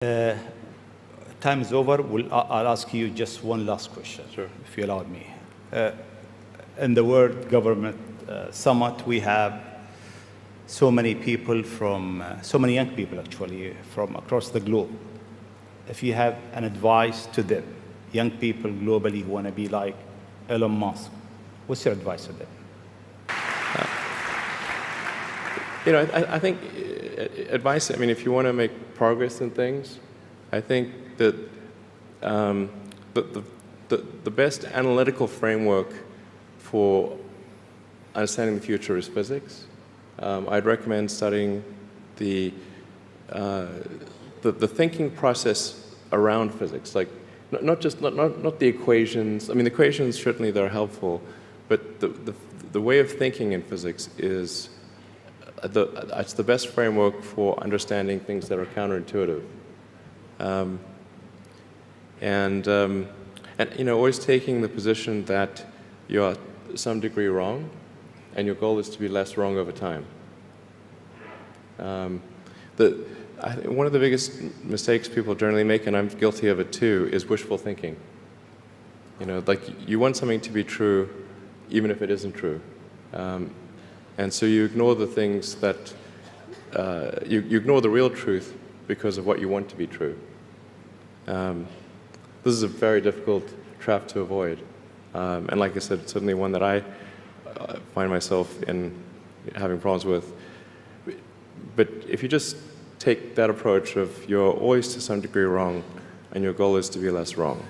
Uh, Time is over. I'll ask you just one last question, Sure. if you allow me. In the World Government Summit, we have so many people so many young people actually, from across the globe. If you have an advice to them, young people globally who want to be like Elon Musk, what's your advice to them? I think advice, if you want to make progress in things, I think that the best analytical framework for understanding the future is physics. I'd recommend studying the thinking process around physics, like not the equations. The equations certainly they're helpful, but the way of thinking in physics is it's the best framework for understanding things that are counterintuitive. Always taking the position that you're to some degree wrong, and your goal is to be less wrong over time. I think one of the biggest mistakes people generally make, and I'm guilty of it too, is wishful thinking. Like you want something to be true, even if it isn't true. And so you ignore the things that, you ignore the real truth because of what you want to be true. This is a very difficult trap to avoid. And like I said, it's certainly one that I find myself in having problems with. But if you just take that approach of you're always to some degree wrong, and your goal is to be less wrong,